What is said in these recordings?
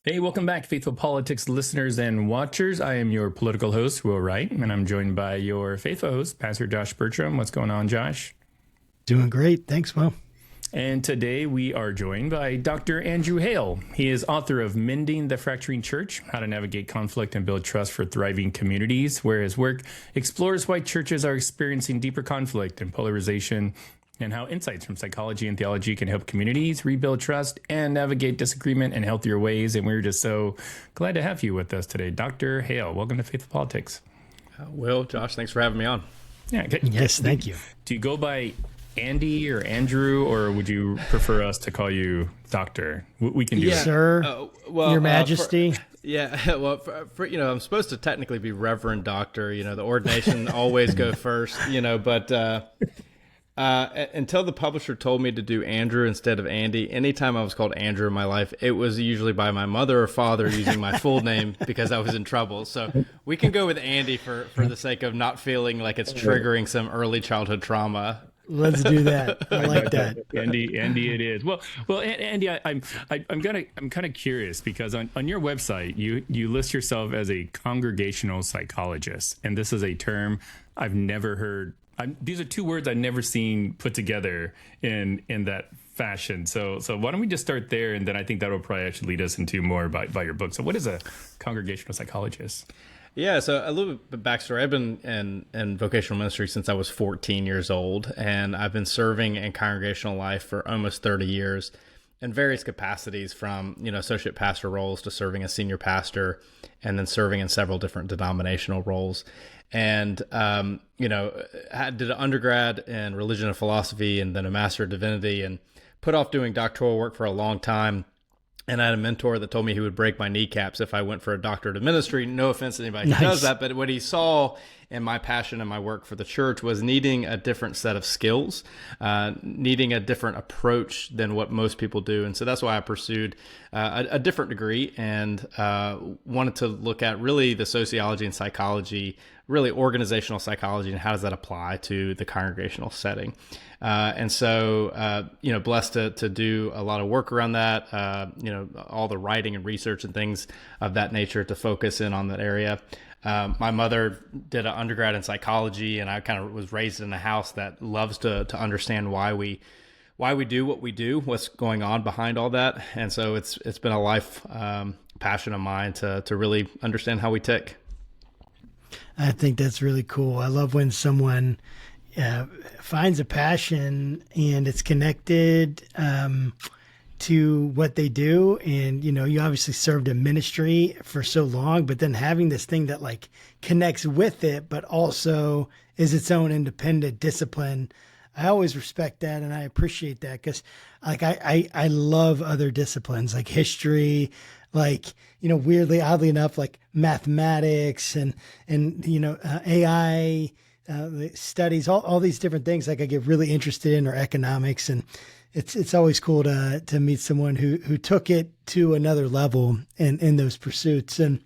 Hey, welcome back, Faithful Politics listeners and watchers. I am your political host, Will Wright, and I'm joined by your faithful host, Pastor Josh Burtram. What's going on, Josh? Doing great. Thanks, Will. And today we are joined by Dr. Andrew Hale. He is author of Mending the Fracturing Church, How to Navigate Conflict and Build Trust for Thriving Communities, where his work explores why churches are experiencing deeper conflict and polarization, and how insights from psychology and theology can help communities rebuild trust and navigate disagreement in healthier ways. And we're just so glad to have you with us today. Dr. Hale, welcome to Faithful Politics. Will, Josh, thanks for having me on. Yeah. Yes, thank you. Do you go by Andy or Andrew, or would you prefer us to call you Doctor? We can do that. Sir, Your Majesty. Well, I'm supposed to technically be Reverend Doctor. The ordination always go first. But until the publisher told me to do Andrew instead of Andy, anytime I was called Andrew in my life, it was usually by my mother or father using my full name because I was in trouble. So we can go with Andy for the sake of not feeling like it's triggering some early childhood trauma. Let's do that. I like that. Andy, it is. Well, Andy, I'm kind of curious because on your website you list yourself as a congregational psychologist, and this is a term I've never heard. These are two words I've never seen put together in that fashion. So why don't we just start there, and then I think that will probably actually lead us into more by your book. So what is a congregational psychologist? Yeah, so a little bit of backstory. I've been in vocational ministry since I was 14 years old, and I've been serving in congregational life for almost 30 years in various capacities, from associate pastor roles to serving as senior pastor, and then serving in several different denominational roles. And I did an undergrad in religion and philosophy, and then a master of divinity, and put off doing doctoral work for a long time. And I had a mentor that told me he would break my kneecaps if I went for a doctorate of ministry. No offense to anybody who does that, but what he saw in my passion and my work for the church was needing a different set of skills, needing a different approach than what most people do. And so that's why I pursued a different degree, and wanted to look at really the sociology and psychology, really organizational psychology, and how does that apply to the congregational setting. And so, blessed to do a lot of work around that, all the writing and research and things of that nature to focus in on that area. My mother did an undergrad in psychology, and I kind of was raised in a house that loves to understand why we do what we do, what's going on behind all that. And so it's been a life passion of mine to really understand how we tick. I think that's really cool. I love when someone finds a passion and it's connected to what they do. And, you obviously served in ministry for so long, but then having this thing that like connects with it, but also is its own independent discipline. I always respect that, and I appreciate that, because like I love other disciplines like history, like, weirdly, oddly enough, like mathematics and AI studies, all these different things like I get really interested in, or economics. And it's always cool to meet someone who took it to another level in those pursuits. And,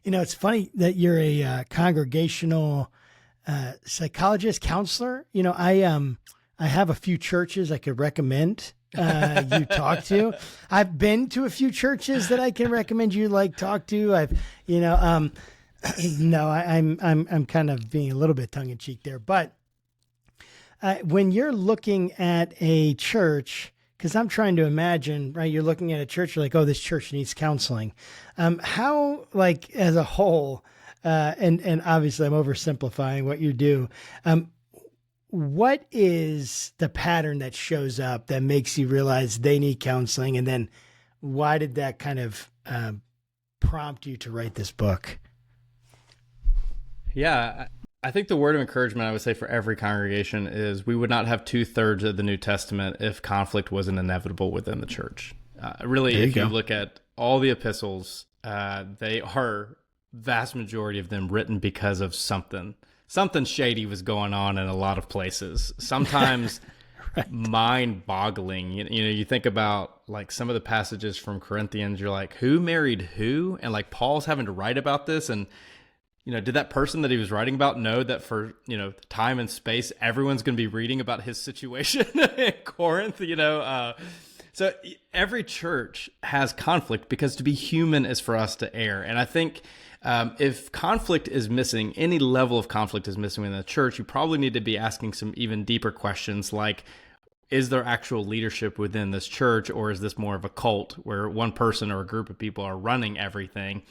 it's funny that you're a congregational psychologist, counselor. I have a few churches I could recommend you talk to. I've been to a few churches that I can recommend you talk to. I'm kind of being a little bit tongue in cheek there, but when you're looking at a church, because I'm trying to imagine, right? You're looking at a church, you're like, oh, this church needs counseling. How, as a whole, and obviously I'm oversimplifying what you do. What is the pattern that shows up that makes you realize they need counseling? And then why did that kind of prompt you to write this book? Yeah, I think the word of encouragement I would say for every congregation is we would not have 2/3 of the New Testament if conflict wasn't inevitable within the church. Really, if you look at all the epistles, they are, vast majority of them, written because of something shady was going on in a lot of places. Sometimes right. Mind-boggling. You think about some of the passages from Corinthians, you're like, who married who? And Paul's having to write about this, and did that person that he was writing about know that for time and space everyone's going to be reading about his situation in Corinth? So every church has conflict because to be human is for us to err. And I think if conflict is missing, any level of conflict is missing in the church, you probably need to be asking some even deeper questions like, is there actual leadership within this church, or is this more of a cult where one person or a group of people are running everything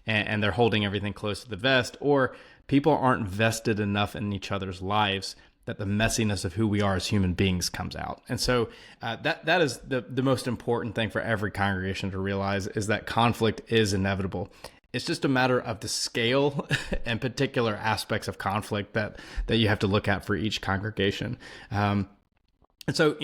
and they're holding everything close to the vest, or people aren't vested enough in each other's lives that the messiness of who we are as human beings comes out. And so that is the most important thing for every congregation to realize, is that conflict is inevitable. It's just a matter of the scale and particular aspects of conflict that you have to look at for each congregation. And so,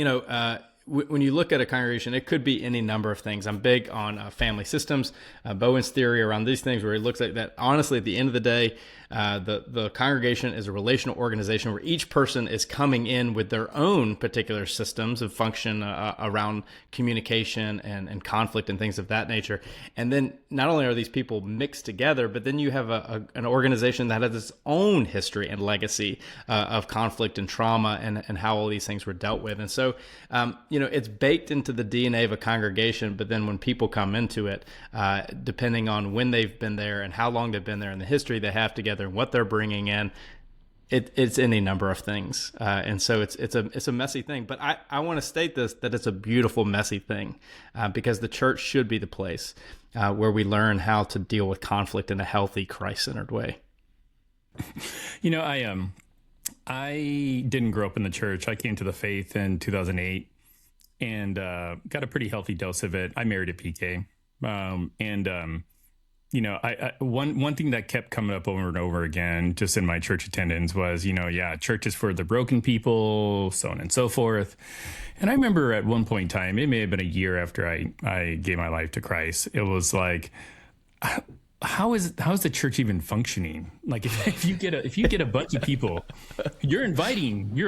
when you look at a congregation, it could be any number of things. I'm big on family systems, Bowen's theory around these things, where it looks like that, honestly, at the end of the day, the congregation is a relational organization where each person is coming in with their own particular systems of function around communication and conflict and things of that nature. And then not only are these people mixed together, but then you have an organization that has its own history and legacy of conflict and trauma and how all these things were dealt with. And so, it's baked into the DNA of a congregation, but then when people come into it, depending on when they've been there and how long they've been there and the history they have together and what they're bringing in, it's any number of things. And so it's a messy thing, but I want to state that it's a beautiful, messy thing, because the church should be the place where we learn how to deal with conflict in a healthy, Christ-centered way. I didn't grow up in the church. I came to the faith in 2008 and got a pretty healthy dose of it. I married a PK. One thing that kept coming up over and over again, just in my church attendance, was, church is for the broken people, so on and so forth. And I remember at one point in time, it may have been a year after I gave my life to Christ, it was like, how is the church even functioning? Like if you get a bunch of people, you're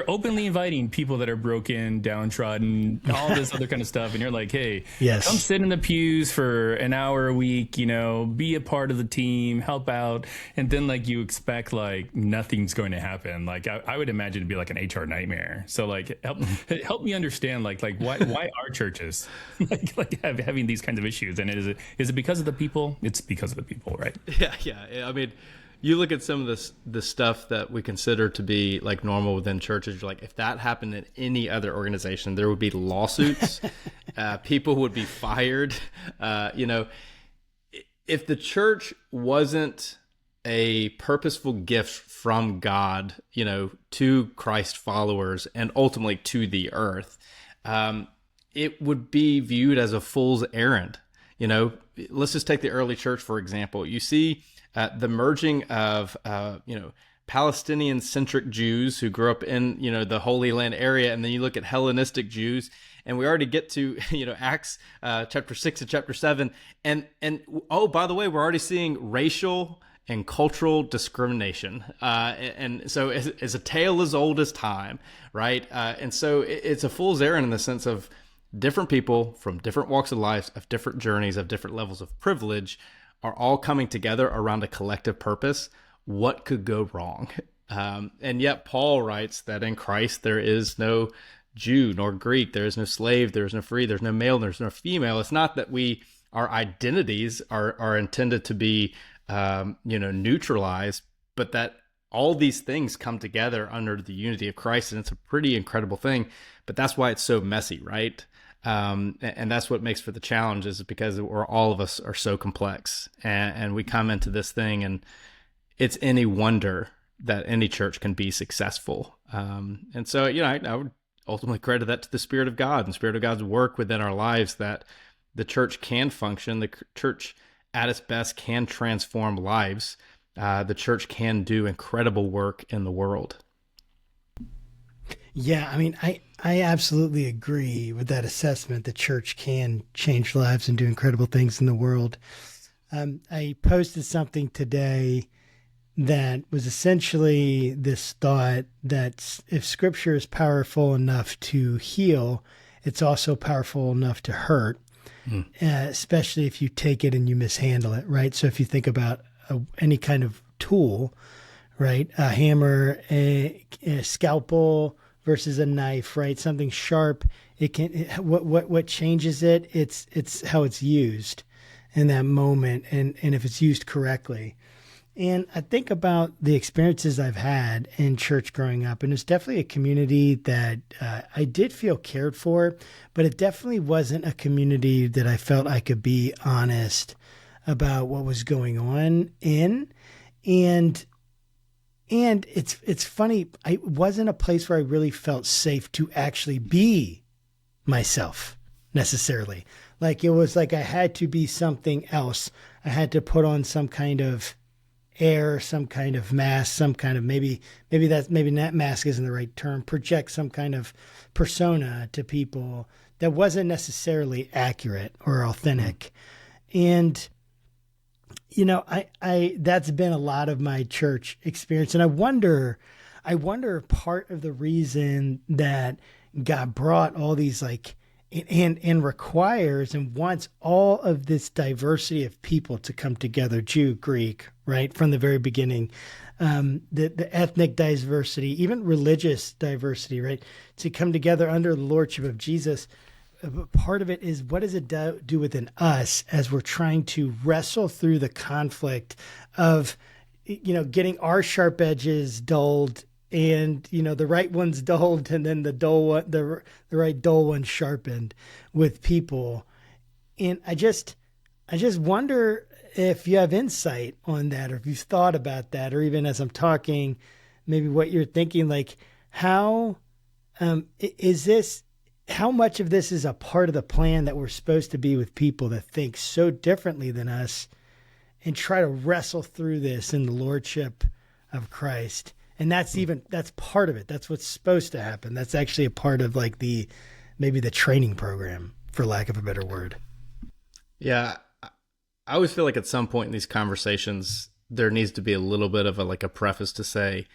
openly inviting people that are broken, downtrodden, all this other kind of stuff. And you're like, hey, yes, come sit in the pews for an hour a week, be a part of the team, help out. And then you expect nothing's going to happen. I would imagine it'd be like an HR nightmare. So help me understand why are churches having these kinds of issues? And is it because of the people? It's because of the people. Right. Yeah. I mean, you look at some of the stuff that we consider to be normal within churches. You're like, if that happened in any other organization, there would be lawsuits. People would be fired. If the church wasn't a purposeful gift from God, to Christ followers and ultimately to the earth, it would be viewed as a fool's errand. Let's just take the early church, for example. You see the merging of, Palestinian-centric Jews who grew up in, the Holy Land area, and then you look at Hellenistic Jews, and we already get to, Acts chapter 6 and chapter 7, and oh, by the way, we're already seeing racial and cultural discrimination, and so it's a tale as old as time, right? And so it's a fool's errand in the sense of different people from different walks of life, of different journeys, of different levels of privilege, are all coming together around a collective purpose. What could go wrong? And yet Paul writes that in Christ there is no Jew nor Greek, there is no slave, there is no free, there's no male, there's no female. It's not that our identities are intended to be neutralized, but that all these things come together under the unity of Christ, and it's a pretty incredible thing. But that's why it's so messy, right? And that's what makes for the challenge, is because all of us are so complex, and we come into this thing, and it's any wonder that any church can be successful. And so, I would ultimately credit that to the Spirit of God and the Spirit of God's work within our lives, that the church can function. The church at its best can transform lives. The church can do incredible work in the world. Yeah, I mean, I absolutely agree with that assessment. The church can change lives and do incredible things in the world. I posted something today that was essentially this thought that if Scripture is powerful enough to heal, it's also powerful enough to hurt, especially if you take it and you mishandle it, right? So if you think about any kind of tool, right, a hammer, a scalpel, versus a knife, right? Something sharp. What changes it? It's how it's used in that moment, and if it's used correctly. And I think about the experiences I've had in church growing up, and it's definitely a community that I did feel cared for, but it definitely wasn't a community that I felt I could be honest about what was going on in. And it's funny, I wasn't a place where I really felt safe to actually be myself necessarily. Like it was like I had to be something else. I had to put on some kind of air, some kind of mask, some kind of maybe that mask isn't the right term, project some kind of persona to people that wasn't necessarily accurate or authentic. And you know, I that's been a lot of my church experience. And I wonder part of the reason that God brought all these and requires and wants all of this diversity of people to come together, Jew, Greek, right, from the very beginning, the ethnic diversity, even religious diversity, right, to come together under the lordship of Jesus. Part of it is, what does it do within us as we're trying to wrestle through the conflict of, you know, getting our sharp edges dulled and, you know, the right one's dulled and then the dull one, the right dull one sharpened with people. And I just wonder if you have insight on that, or if you've thought about that, or even as I'm talking, maybe what you're thinking, like how how much of this is a part of the plan that we're supposed to be with people that think so differently than us and try to wrestle through this in the lordship of Christ. And that's part of it. That's what's supposed to happen. That's actually a part of like maybe the training program, for lack of a better word. Yeah. I always feel like at some point in these conversations, there needs to be a little bit of a preface to say,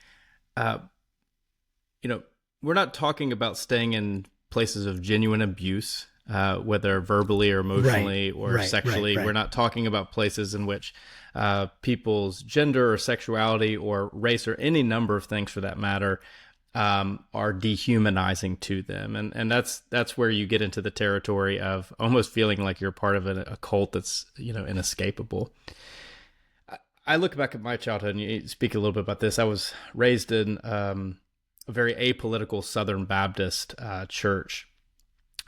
you know, we're not talking about staying in places of genuine abuse, whether verbally or emotionally or sexually. Right. We're not talking about places in which people's gender or sexuality or race or any number of things for that matter are dehumanizing to them. And that's where you get into the territory of almost feeling like you're part of a cult that's, you know, inescapable. I look back at my childhood, and you speak a little bit about this. I was raised in a very apolitical Southern Baptist church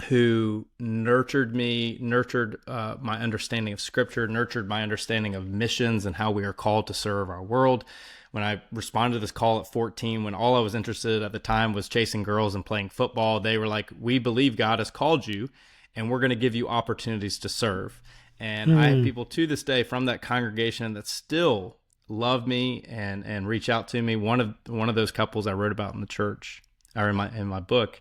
who nurtured my understanding of Scripture, nurtured my understanding of missions and how we are called to serve our world. When I responded to this call at 14, when all I was interested at the time was chasing girls and playing football, they were like, "We believe God has called you, and we're going to give you opportunities to serve." And I have people to this day from that congregation that still love me and reach out to me. One of those couples I wrote about in the church, or in my book.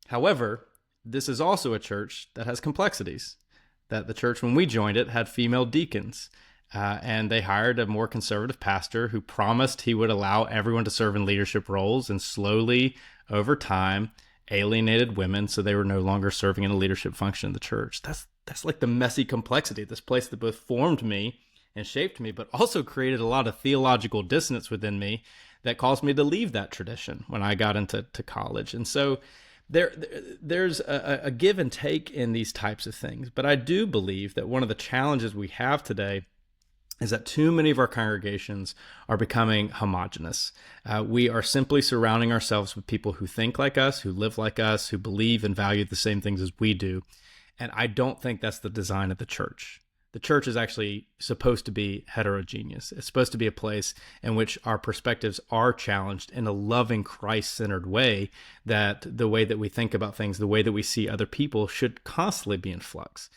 However, this is also a church that has complexities. That the church, when we joined it, had female deacons, and they hired a more conservative pastor who promised he would allow everyone to serve in leadership roles, and slowly, over time, alienated women so they were no longer serving in a leadership function in the church. That's like the messy complexity of this place that both formed me and shaped me, but also created a lot of theological dissonance within me that caused me to leave that tradition when I got into college. And so there's a give and take in these types of things. But I do believe that one of the challenges we have today is that too many of our congregations are becoming homogenous. We are simply surrounding ourselves with people who think like us, who live like us, who believe and value the same things as we do. And I don't think that's the design of the church. The church is actually supposed to be heterogeneous. It's supposed to be a place in which our perspectives are challenged in a loving, Christ-centered way, that the way that we think about things, the way that we see other people should constantly be in flux.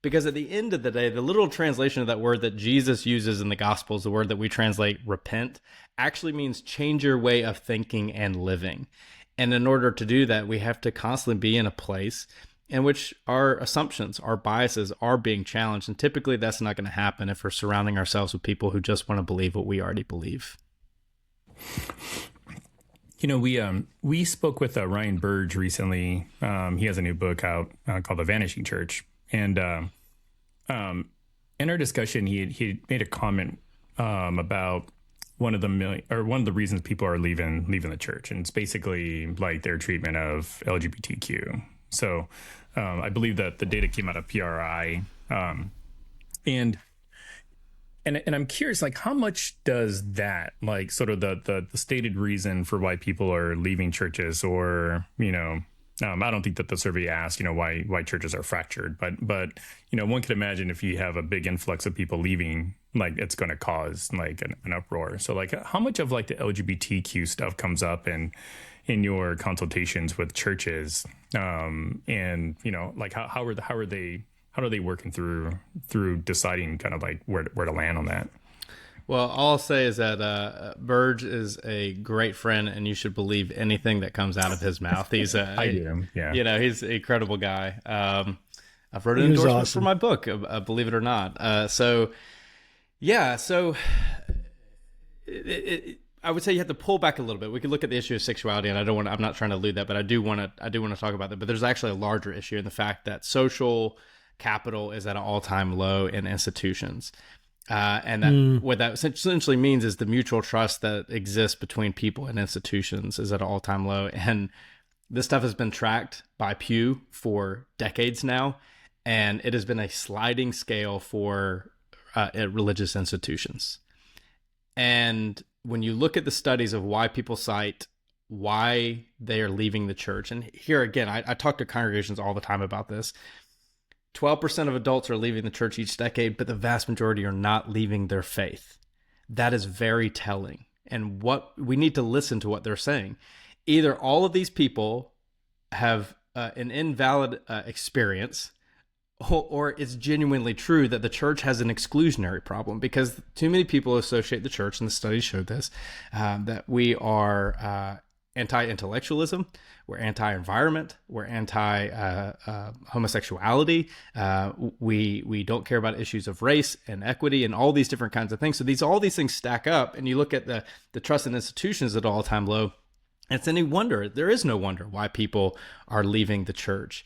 Because at the end of the day, the literal translation of that word that Jesus uses in the Gospels, the word that we translate repent, actually means change your way of thinking and living. And in order to do that, we have to constantly be in a place in which our assumptions, our biases are being challenged. And typically that's not going to happen if we're surrounding ourselves with people who just want to believe what we already believe. You know, we spoke with Ryan Burge recently. He has a new book out called The Vanishing Church. And in our discussion, he made a comment about one of the reasons people are leaving the church, and it's basically like their treatment of LGBTQ. So I believe that the data came out of PRI, and I'm curious, like, how much does that, like, sort of the stated reason for why people are leaving churches, or I don't think that the survey asked, why churches are fractured, but one could imagine if you have a big influx of people leaving, like, it's going to cause like an uproar. So, like, how much of like the LGBTQ stuff comes up in your consultations with churches, and like how are they working through deciding kind of like where to land on that? Well, all I'll say is that Burge is a great friend, and you should believe anything that comes out of his mouth. He's I do, yeah. He's an incredible guy. I've wrote an endorsement for my book, believe it or not. I would say you have to pull back a little bit. We could look at the issue of sexuality, and I'm not trying to elude that, but I do want to talk about that. But there's actually a larger issue in the fact that social capital is at an all-time low in institutions. And that what that essentially means is the mutual trust that exists between people and institutions is at an all-time low. And this stuff has been tracked by Pew for decades now, and it has been a sliding scale for religious institutions. And when you look at the studies of why people cite why they are leaving the church, and here again, I talk to congregations all the time about this. 12% of adults are leaving the church each decade, but the vast majority are not leaving their faith. That is very telling. And what we need to listen to what they're saying. Either all of these people have an invalid experience, or it's genuinely true that the church has an exclusionary problem, because too many people associate the church, and the studies showed this, that we are anti-intellectualism, we're anti-environment, we're anti-homosexuality, we don't care about issues of race and equity and all these different kinds of things. So all these things stack up, and you look at the trust in institutions at all-time low, and it's any wonder, there is no wonder why people are leaving the church.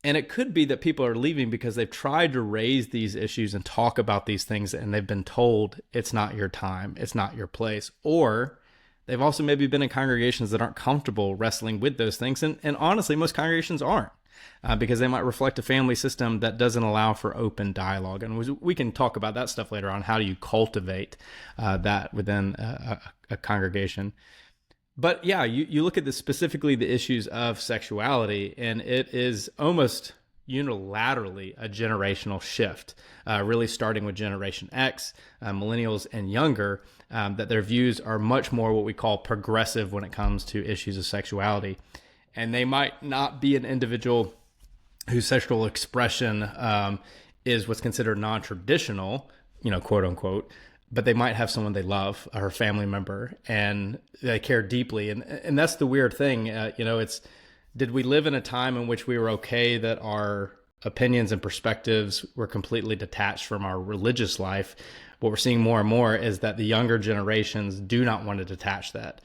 And it could be that people are leaving because they've tried to raise these issues and talk about these things, and they've been told it's not your time, it's not your place, or they've also maybe been in congregations that aren't comfortable wrestling with those things. And honestly, most congregations aren't, because they might reflect a family system that doesn't allow for open dialogue. And we can talk about that stuff later on. How do you cultivate that within a congregation? But yeah, you look at specifically the issues of sexuality, and it is almost unilaterally a generational shift, really starting with Generation X, millennials and younger, that their views are much more what we call progressive when it comes to issues of sexuality. And they might not be an individual whose sexual expression is what's considered non-traditional, quote unquote, but they might have someone they love, or a family member, and they care deeply. And that's the weird thing, did we live in a time in which we were okay that our opinions and perspectives were completely detached from our religious life? What we're seeing more and more is that the younger generations do not want to detach that.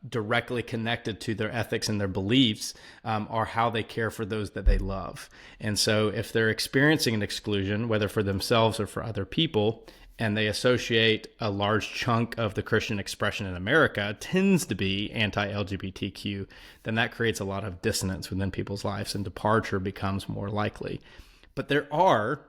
Directly connected to their ethics and their beliefs are how they care for those that they love. And so if they're experiencing an exclusion, whether for themselves or for other people, and they associate a large chunk of the Christian expression in America tends to be anti-LGBTQ, then that creates a lot of dissonance within people's lives, and departure becomes more likely. But there are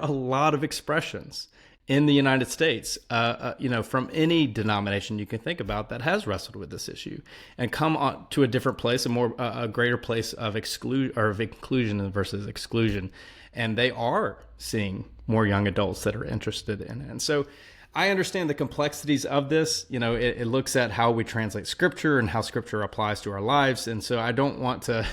a lot of expressions in the United States, from any denomination you can think about, that has wrestled with this issue and come on to a different place, a greater place of inclusion versus exclusion. And they are seeing more young adults that are interested in it. And so I understand the complexities of this. It looks at how we translate scripture and how scripture applies to our lives. And so I don't want to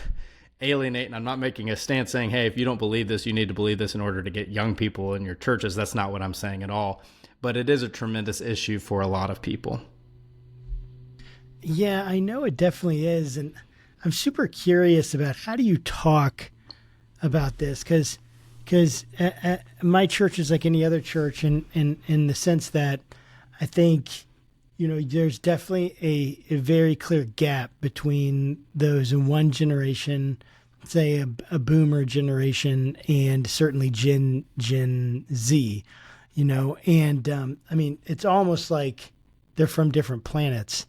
alienate, and I'm not making a stance saying, hey, if you don't believe this, you need to believe this in order to get young people in your churches. That's not what I'm saying at all. But it is a tremendous issue for a lot of people. Yeah, I know it definitely is. And I'm super curious about how do you talk about this? Because my church is like any other church in the sense that I think, there's definitely a very clear gap between those in one generation, say a boomer generation, and certainly Gen Z, and it's almost like they're from different planets,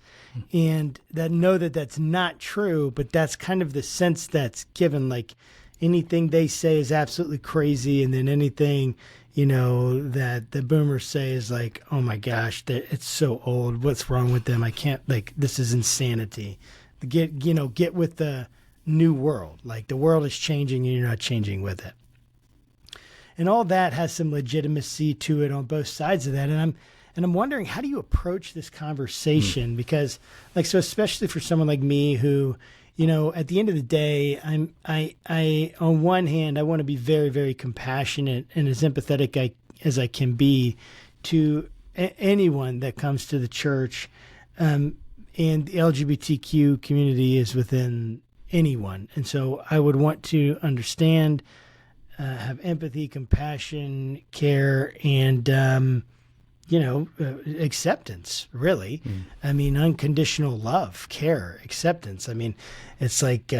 and that know that that's not true, but that's kind of the sense that's given. Like anything they say is absolutely crazy, and then anything, that the boomers say is like, oh my gosh, it's so old. What's wrong with them? I can't, like, this is insanity. Get with the new world. Like the world is changing and you're not changing with it. And all that has some legitimacy to it on both sides of that. And I'm wondering, how do you approach this conversation? Because, like, so especially for someone like me who, at the end of the day, I on one hand, I want to be very, very compassionate and as empathetic as I can be to anyone that comes to the church. And the LGBTQ community is within anyone. And so I would want to understand, have empathy, compassion, care, and, acceptance, really. I mean, unconditional love, care, acceptance. I mean, it's like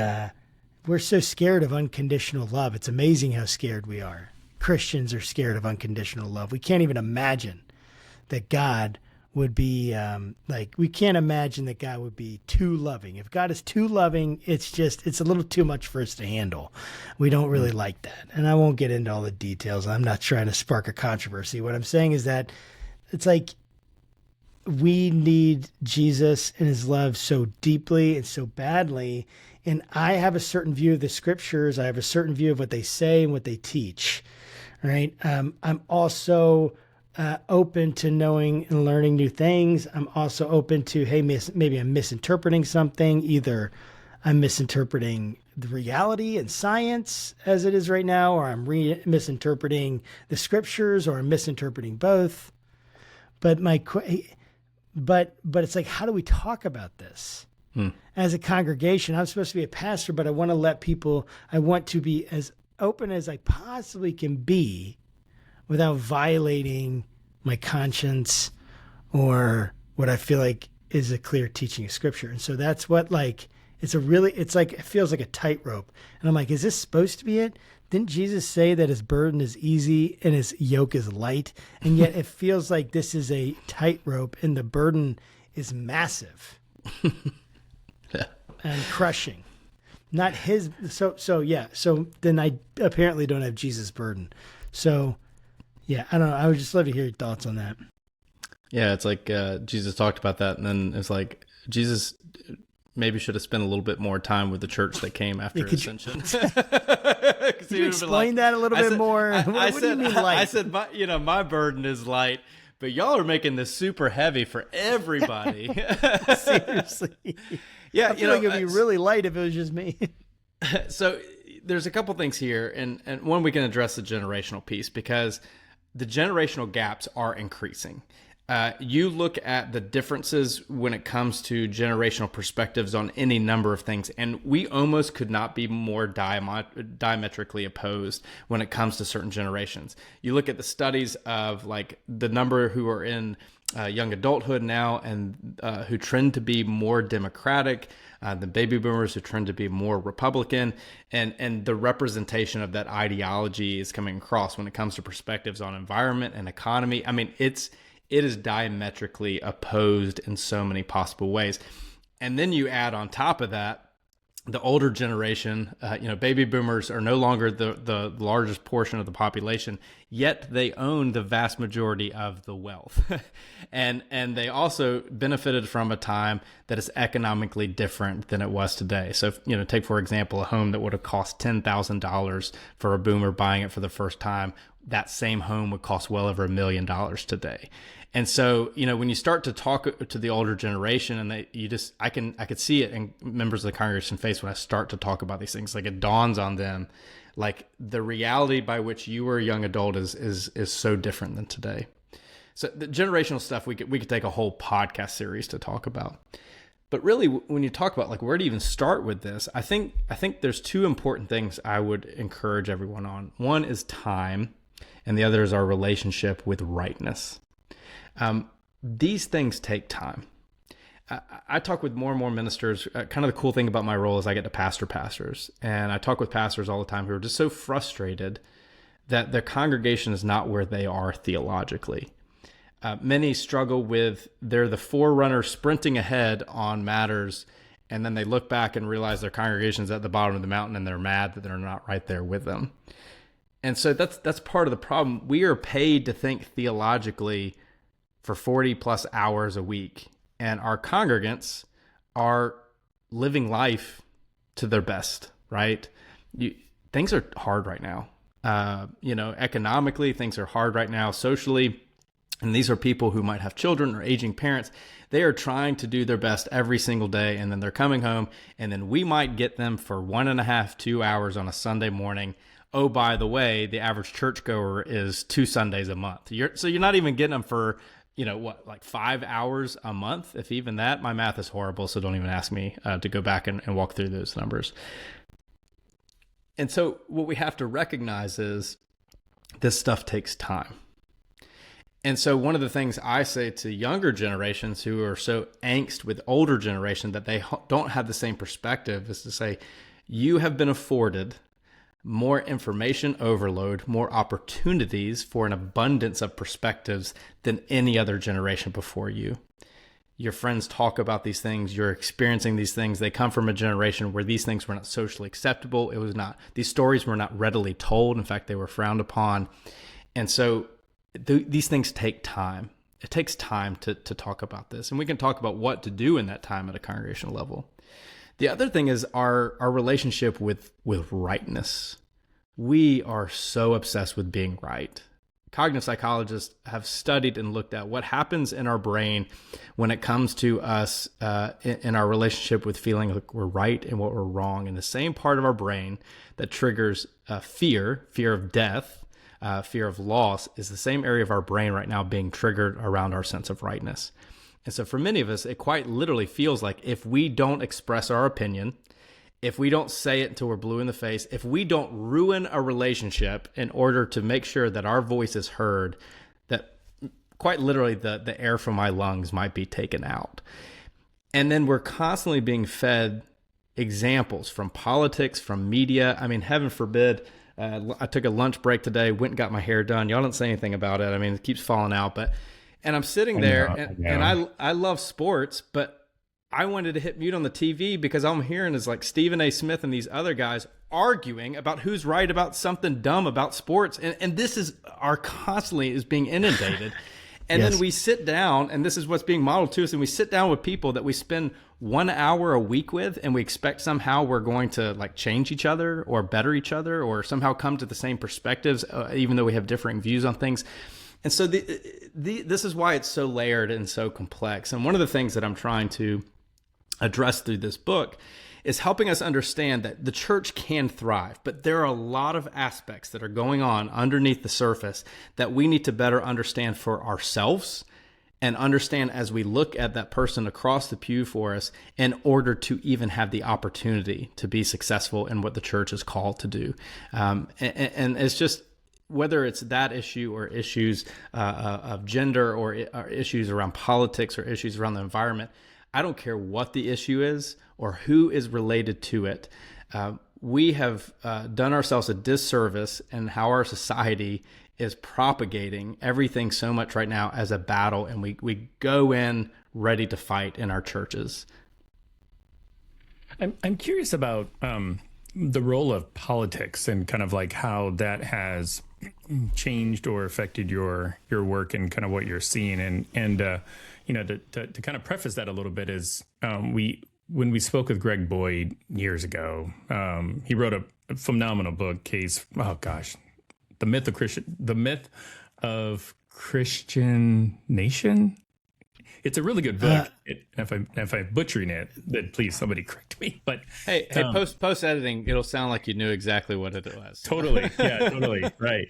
we're so scared of unconditional love. It's amazing how scared we are. Christians are scared of unconditional love. We can't even imagine that God would be we can't imagine that God would be too loving. If God is too loving, it's a little too much for us to handle. We don't really like that. And I won't get into all the details. I'm not trying to spark a controversy. What I'm saying is that it's like we need Jesus and his love so deeply and so badly. And I have a certain view of the scriptures. I have a certain view of what they say and what they teach. Right. I'm also open to knowing and learning new things. I'm also open to, hey, maybe I'm misinterpreting something. Either I'm misinterpreting the reality and science as it is right now, or I'm misinterpreting the scriptures, or I'm misinterpreting both. But but it's like, how do we talk about this? As a congregation? I'm supposed to be a pastor, but I want to be as open as I possibly can be without violating my conscience or what I feel like is a clear teaching of scripture. And so that's what, like, it feels like a tightrope. And I'm like, is this supposed to be it? Didn't Jesus say that his burden is easy and his yoke is light? And yet it feels like this is a tightrope and the burden is massive and crushing. Not his. So then I apparently don't have Jesus' burden. So yeah, I don't know. I would just love to hear your thoughts on that. Yeah, it's like Jesus talked about that, and then it's like Jesus maybe should have spent a little bit more time with the church that came after his ascension. Could you explain that a little bit more? What do you mean light? I said, my burden is light, but y'all are making this super heavy for everybody. Seriously. Yeah, I feel like it'd be really light if it was just me. So there's a couple things here, and one, we can address the generational piece, because the generational gaps are increasing. You look at the differences when it comes to generational perspectives on any number of things, and we almost could not be more diametrically opposed when it comes to certain generations. You look at the studies of, like, the number who are in young adulthood now and who trend to be more Democratic, the baby boomers who trend to be more Republican, and the representation of that ideology is coming across when it comes to perspectives on environment and economy. I mean, it is diametrically opposed in so many possible ways. And then you add on top of that, the older generation, baby boomers are no longer the largest portion of the population, yet they own the vast majority of the wealth. and they also benefited from a time that is economically different than it was today. So, take, for example, a home that would have cost $10,000 for a boomer buying it for the first time. That same home would cost well over $1 million today. And so, when you start to talk to the older generation, and I could see it in members of the congregation face when I start to talk about these things. Like, it dawns on them, like, the reality by which you were a young adult is so different than today. So the generational stuff, we could take a whole podcast series to talk about. But really, when you talk about, like, where to even start with this, I think there's two important things I would encourage everyone on. One is time, and the other is our relationship with rightness. These things take time. I talk with more and more ministers. Kind of the cool thing about my role is I get to pastor pastors, and I talk with pastors all the time who are just so frustrated that their congregation is not where they are theologically. Many struggle with they're the forerunner sprinting ahead on matters, and then they look back and realize their congregation's at the bottom of the mountain and they're mad that they're not right there with them. And so that's part of the problem. We are paid to think theologically for 40 plus hours a week, and our congregants are living life to their best, right? Things are hard right now. Economically, things are hard right now, socially. And these are people who might have children or aging parents. They are trying to do their best every single day, and then they're coming home, and then we might get them for 1.5, 2 hours on a Sunday morning. Oh, by the way, the average churchgoer is 2 Sundays a month. So you're not even getting them for, like 5 hours a month, if even that. My math is horrible, so don't even ask me to go back and walk through those numbers. And so what we have to recognize is this stuff takes time. And so one of the things I say to younger generations who are so angst with older generation that they don't have the same perspective is to say, you have been afforded more information overload, more opportunities for an abundance of perspectives than any other generation before you. Your friends talk about these things, you're experiencing these things. They come from a generation where these things were not socially acceptable. These stories were not readily told. In fact, they were frowned upon. And so these things take time. It takes time to talk about this. And we can talk about what to do in that time at a congregational level. The other thing is our relationship with rightness. We are so obsessed with being right. Cognitive psychologists have studied and looked at what happens in our brain when it comes to us in our relationship with feeling like we're right and what we're wrong. And the same part of our brain that triggers fear of death, fear of loss, is the same area of our brain right now being triggered around our sense of rightness. And so for many of us, it quite literally feels like if we don't express our opinion, if we don't say it until we're blue in the face, if we don't ruin a relationship in order to make sure that our voice is heard, that quite literally the air from my lungs might be taken out. And then we're constantly being fed examples from politics, from media. I mean, heaven forbid, I took a lunch break today, went and got my hair done. Y'all don't say anything about it. I mean, it keeps falling out, and I'm sitting there and I love sports, but I wanted to hit mute on the TV because all I'm hearing is like Stephen A. Smith and these other guys arguing about who's right about something dumb about sports. And this is constantly is being inundated. And yes. Then we sit down, and this is what's being modeled to us. And we sit down with people that we spend 1 hour a week with, and we expect somehow we're going to like change each other or better each other or somehow come to the same perspectives, even though we have differing views on things. And so this is why it's so layered and so complex. And one of the things that I'm trying to address through this book is helping us understand that the church can thrive, but there are a lot of aspects that are going on underneath the surface that we need to better understand for ourselves and understand as we look at that person across the pew for us in order to even have the opportunity to be successful in what the church is called to do. And it's just, whether it's that issue or issues of gender or issues around politics or issues around the environment, I don't care what the issue is or who is related to it. We have done ourselves a disservice in how our society is propagating everything so much right now as a battle, and we go in ready to fight in our churches. I'm curious about the role of politics and kind of like how that has changed or affected your work and kind of what you're seeing. And to kind of preface that a little bit is when we spoke with Greg Boyd years ago, he wrote a phenomenal book, The Myth of Christian Nation. It's a really good book. If I'm butchering it, then please somebody correct me. But hey, post editing, it'll sound like you knew exactly what it was. Totally, yeah, totally, right.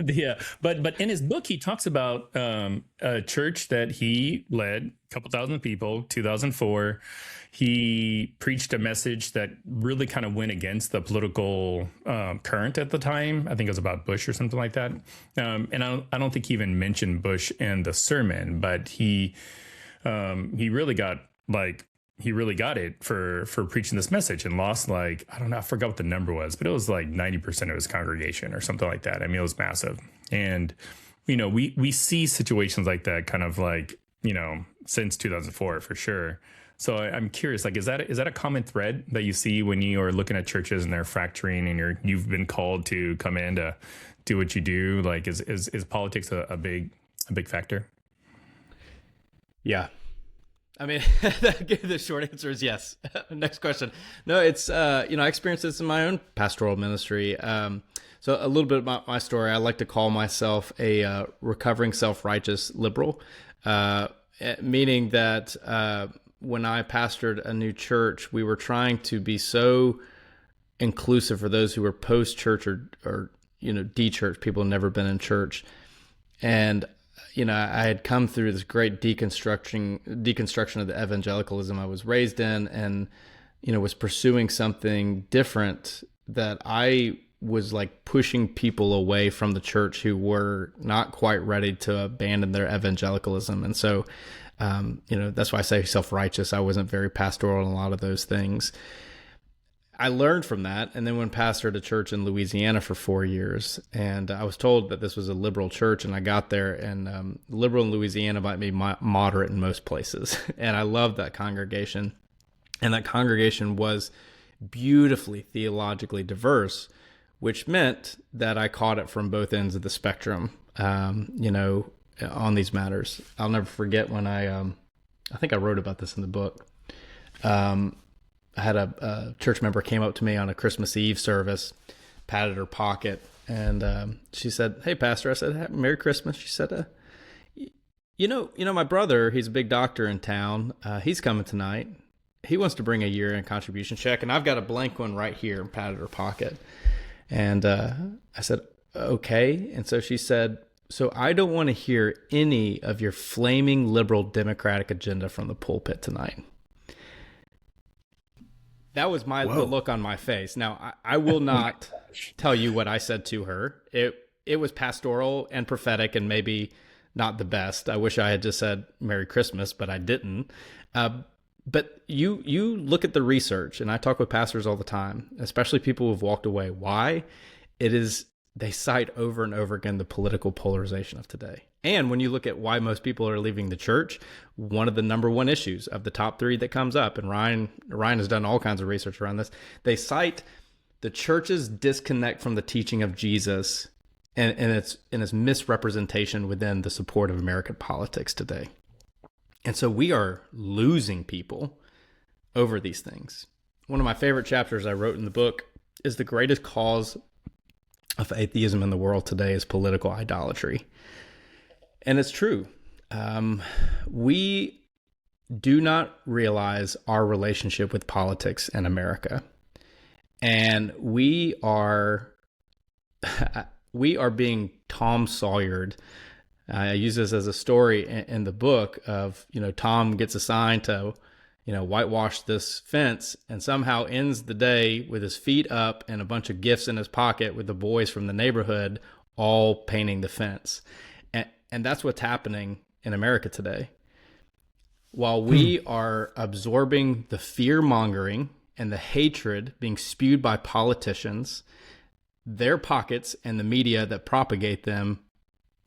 Yeah, but in his book, he talks about a church that he led, a couple thousand people, 2004. He preached a message that really kind of went against the political current at the time. I think it was about Bush or something like that. And I don't think he even mentioned Bush in the sermon, but he really got it for preaching this message and lost I forgot what the number was, but it was like 90% of his congregation or something like that. I mean, it was massive. And we see situations like that kind of like, since 2004 for sure. So I'm curious, like, is that a common thread that you see when you are looking at churches and they're fracturing and you've been called to come in to do what you do? Like, is politics a big factor? Yeah. I mean, the short answer is yes. Next question. No, it's, I experienced this in my own pastoral ministry. So a little bit about my story. I like to call myself a recovering self-righteous liberal, meaning that when I pastored a new church, we were trying to be so inclusive for those who were post-church or de-church, people who never been in church. And I had come through this great deconstruction of the evangelicalism I was raised in, and was pursuing something different, that I was like pushing people away from the church who were not quite ready to abandon their evangelicalism. And so that's why I say self-righteous. I wasn't very pastoral in a lot of those things. I learned from that, and then went pastored a church in Louisiana for 4 years, and I was told that this was a liberal church, and I got there, and liberal in Louisiana might be moderate in most places, and I loved that congregation, and that congregation was beautifully theologically diverse, which meant that I caught it from both ends of the spectrum, on these matters. I'll never forget when I think I wrote about this in the book. I had a church member came up to me on a Christmas Eve service, patted her pocket, and she said, "Hey, Pastor." I said, "Merry Christmas." She said, my brother, he's a big doctor in town. He's coming tonight. He wants to bring a year-end contribution check, and I've got a blank one right here," and patted her pocket. And I said, "Okay." And so she said, "So I don't want to hear any of your flaming liberal democratic agenda from the pulpit tonight." That was the look on my face. Now, I will not tell you what I said to her. It was pastoral and prophetic, and maybe not the best. I wish I had just said Merry Christmas, but I didn't. But you look at the research, and I talk with pastors all the time, especially people who've walked away. Why? They cite over and over again the political polarization of today. And when you look at why most people are leaving the church, one of the number one issues of the top 3 that comes up, and Ryan has done all kinds of research around this, they cite the church's disconnect from the teaching of Jesus and its misrepresentation within the support of American politics today. And so we are losing people over these things. One of my favorite chapters I wrote in the book is the greatest cause of atheism in the world today is political idolatry. And it's true. We do not realize our relationship with politics in America. And we are being Tom Sawyered. I use this as a story in the book of, Tom gets assigned to, whitewash this fence, and somehow ends the day with his feet up and a bunch of gifts in his pocket with the boys from the neighborhood all painting the fence. And that's what's happening in America today. While we are absorbing the fear-mongering and the hatred being spewed by politicians, their pockets and the media that propagate them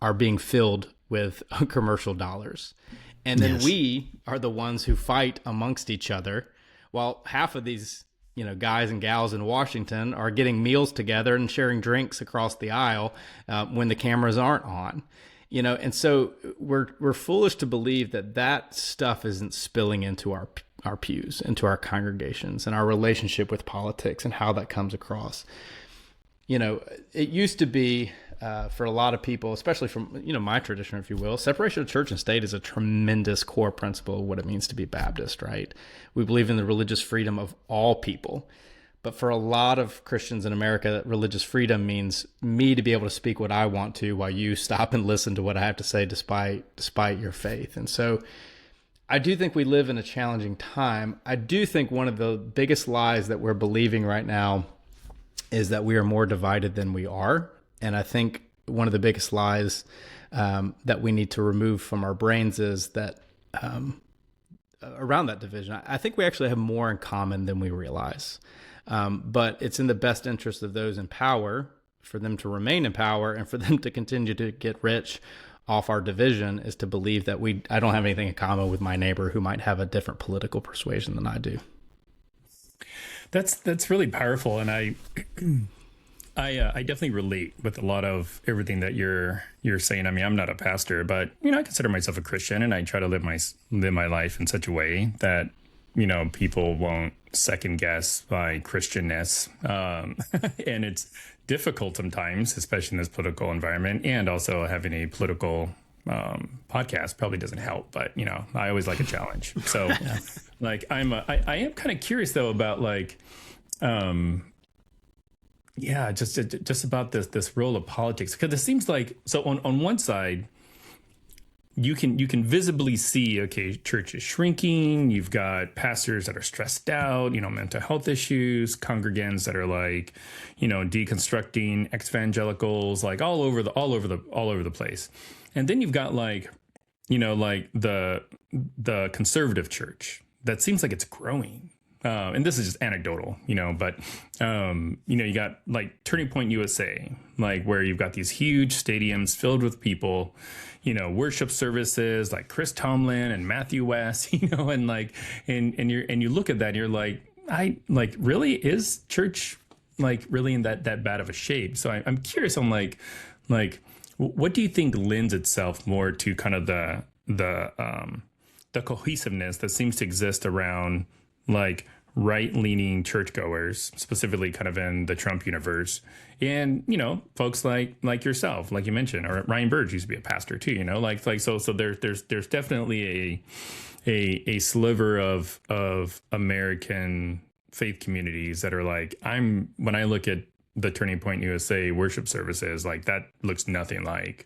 are being filled with commercial dollars. And then we are the ones who fight amongst each other, while half of these, guys and gals in Washington are getting meals together and sharing drinks across the aisle when the cameras aren't on. And so we're foolish to believe that stuff isn't spilling into our pews, into our congregations, and our relationship with politics and how that comes across. It used to be for a lot of people, especially from, my tradition, if you will, separation of church and state is a tremendous core principle of what it means to be Baptist, right? We believe in the religious freedom of all people. But for a lot of Christians in America, religious freedom means me to be able to speak what I want to while you stop and listen to what I have to say despite your faith. And so I do think we live in a challenging time. I do think one of the biggest lies that we're believing right now is that we are more divided than we are. And I think one of the biggest lies that we need to remove from our brains is that around that division, I think we actually have more in common than we realize. But it's in the best interest of those in power for them to remain in power and for them to continue to get rich off our division is to believe that I don't have anything in common with my neighbor who might have a different political persuasion than I do. That's really powerful, and I definitely relate with a lot of everything that you're saying. I mean, I'm not a pastor, but I consider myself a Christian, and I try to live my life in such a way that people won't second guess my Christianness, and it's difficult sometimes, especially in this political environment, and also having a political podcast probably doesn't help. But I always like a challenge, so. Yeah. Like I am kind of curious though about just about this role of politics, because it seems like, so on one side you can visibly see, okay, church is shrinking, you've got pastors that are stressed out, mental health issues, congregants that are deconstructing evangelicals, like all over the place. And then you've got the conservative church that seems like it's growing. And this is just anecdotal, but, you got Turning Point USA, where you've got these huge stadiums filled with people, worship services like Chris Tomlin and Matthew West, and you look at that and you're like, really, is church really in that bad of a shape? So I'm curious on what do you think lends itself more to kind of the cohesiveness that seems to exist around right-leaning churchgoers, specifically kind of in the Trump universe, and folks like yourself, like you mentioned, or Ryan Burge used to be a pastor too, so there's definitely a sliver of American faith communities that are when I look at the Turning Point USA worship services, that looks nothing like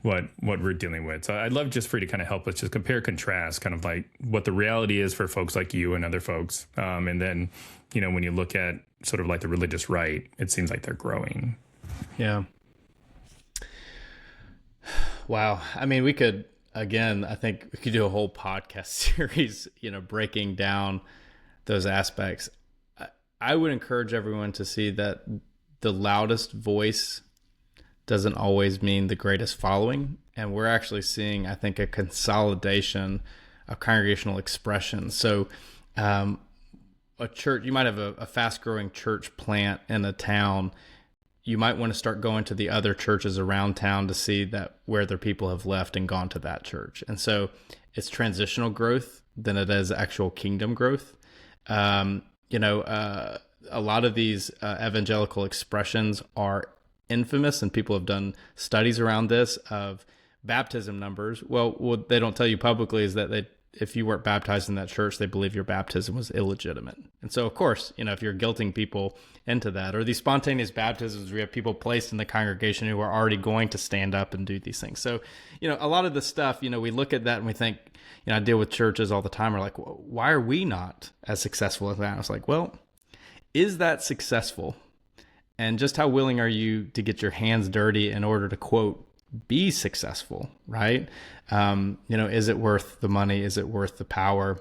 what we're dealing with. So I'd love just for you to kind of help us just compare, contrast kind of what the reality is for folks like you and other folks. And then, when you look at sort of the religious right, it seems like they're growing. Yeah. Wow. I mean, I think we could do a whole podcast series, breaking down those aspects. I would encourage everyone to see that the loudest voice doesn't always mean the greatest following. And we're actually seeing, I think, a consolidation of congregational expression. So a church, you might have a fast-growing church plant in a town. You might want to start going to the other churches around town to see that where their people have left and gone to that church. And so it's transitional growth than it is actual kingdom growth. A lot of these evangelical expressions are infamous, and people have done studies around this of baptism numbers. Well, what they don't tell you publicly is that if you weren't baptized in that church, they believe your baptism was illegitimate. And so, of course, if you're guilting people into that, or these spontaneous baptisms, we have people placed in the congregation who are already going to stand up and do these things. So, a lot of the stuff, we look at that and we think, I deal with churches all the time. We're like, well, why are we not as successful as that? I was like, well, is that successful? And just how willing are you to get your hands dirty in order to, quote, be successful, right? Is it worth the money? Is it worth the power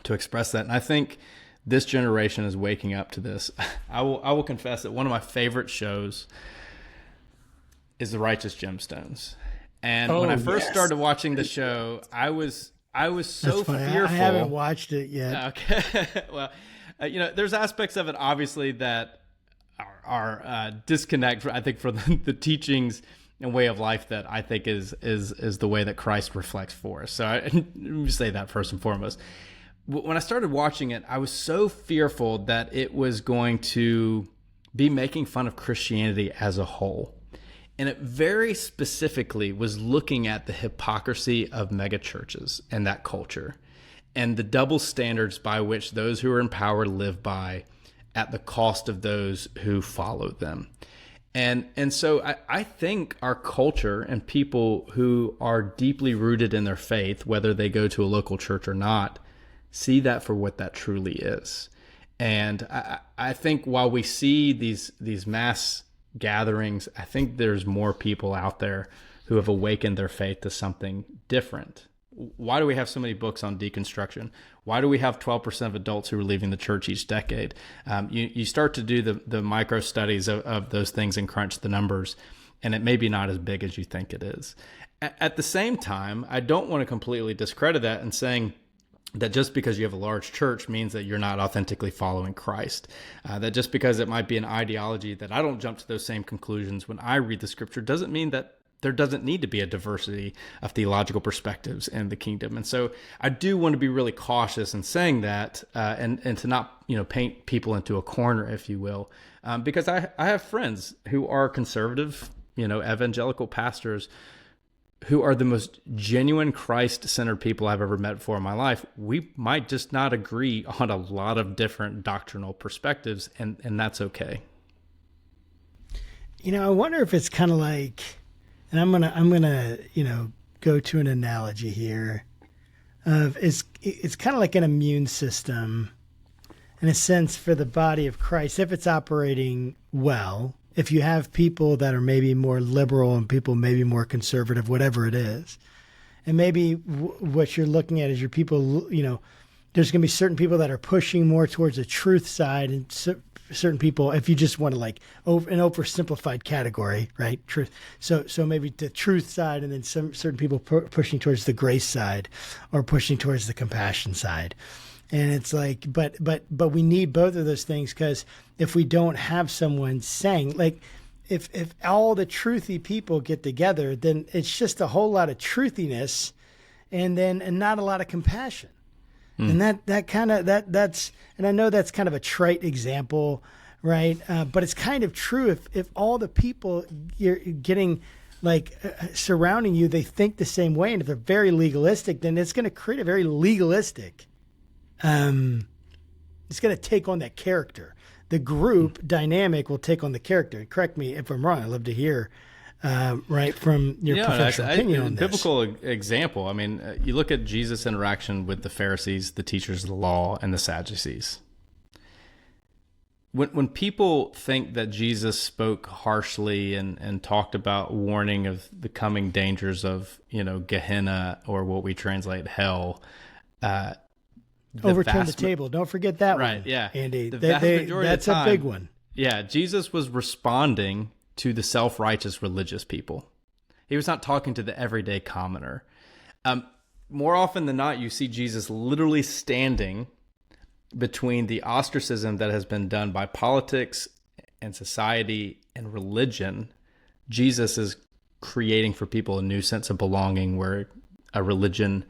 to express that? And I think this generation is waking up to this. I will confess that one of my favorite shows is The Righteous Gemstones. And when I first started watching the show, I was so fearful. I haven't watched it yet. Okay. Well, there's aspects of it, obviously, that are disconnect, I think, from the teachings and way of life that I think is the way that Christ reflects for us. So let me say that first and foremost. When I started watching it, I was so fearful that it was going to be making fun of Christianity as a whole. And it very specifically was looking at the hypocrisy of megachurches and that culture, and the double standards by which those who are in power live by at the cost of those who follow them. And so I think our culture and people who are deeply rooted in their faith, whether they go to a local church or not, see that for what that truly is. And I think while we see these mass gatherings, I think there's more people out there who have awakened their faith to something different, Why do we have so many books on deconstruction? Why do we have 12% of adults who are leaving the church each decade? You start to do the micro studies of those things and crunch the numbers, and it may be not as big as you think it is. At the same time, I don't want to completely discredit that and saying that just because you have a large church means that you're not authentically following Christ. That just because it might be an ideology that I don't jump to those same conclusions when I read the scripture doesn't mean that there doesn't need to be a diversity of theological perspectives in the kingdom. And so I do want to be really cautious in saying that, and to not, paint people into a corner, if you will, because I have friends who are conservative, evangelical pastors who are the most genuine Christ-centered people I've ever met before in my life. We might just not agree on a lot of different doctrinal perspectives, and that's okay. I wonder if it's kind of like, and I'm gonna go to an analogy here of it's kind of like an immune system in a sense for the body of Christ. If it's operating well, if you have people that are maybe more liberal and people maybe more conservative, whatever it is, and maybe what you're looking at is your people, there's going to be certain people that are pushing more towards the truth side, and certain people, if you just want to an oversimplified category, right? Truth. So maybe the truth side, and then some certain people pushing towards the grace side, or pushing towards the compassion side. And it's like, but we need both of those things, because if we don't have someone saying, like, if all the truthy people get together, then it's just a whole lot of truthiness, and not a lot of compassion. And that's, and I know that's kind of a trite example, right? But it's kind of true. If all the people you're getting surrounding you, they think the same way, and if they're very legalistic, then it's going to create a very legalistic, it's going to take on that character. The group dynamic will take on the character. Correct me if I'm wrong. I'd love to hear right from your professional opinion on this. Biblical example. I mean, you look at Jesus' interaction with the Pharisees, the teachers of the law, and the Sadducees. When people think that Jesus spoke harshly and talked about warning of the coming dangers of, Gehenna, or what we translate hell, overturn the table. Don't forget that right, one. Right, yeah. Andy. That's a big one. Yeah, Jesus was responding to the self-righteous religious people. He was not talking to the everyday commoner. More often than not, you see Jesus literally standing between the ostracism that has been done by politics and society and religion. Jesus is creating for people a new sense of belonging, where a religion,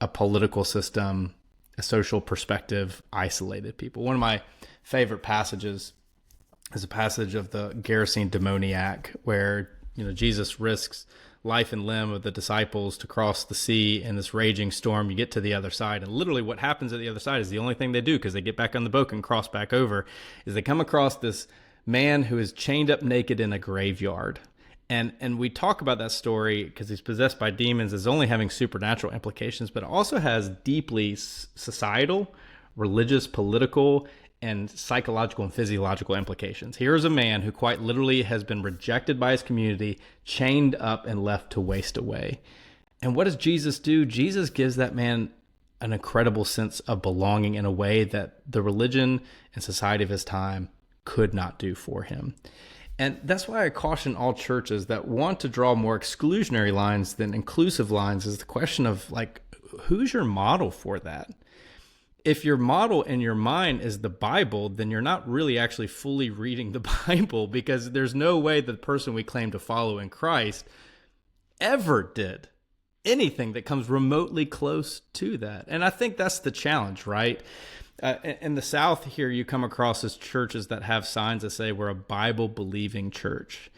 a political system, a social perspective isolated people. One of my favorite passages is a passage of the Gerasene demoniac, where Jesus risks life and limb of the disciples to cross the sea in this raging storm. You get to the other side, and literally what happens at the other side is the only thing they do, because they get back on the boat and cross back over, is they come across this man who is chained up naked in a graveyard. And we talk about that story because he's possessed by demons as only having supernatural implications, but it also has deeply societal, religious, political, and psychological and physiological implications. Here's a man who quite literally has been rejected by his community, chained up and left to waste away. And what does Jesus do? Jesus gives that man an incredible sense of belonging in a way that the religion and society of his time could not do for him. And that's why I caution all churches that want to draw more exclusionary lines than inclusive lines, is the question of, who's your model for that? If your model in your mind is the Bible, then you're not really actually fully reading the Bible, because there's no way the person we claim to follow in Christ ever did anything that comes remotely close to that. And I think that's the challenge, right? In the South here, you come across as churches that have signs that say we're a Bible-believing church.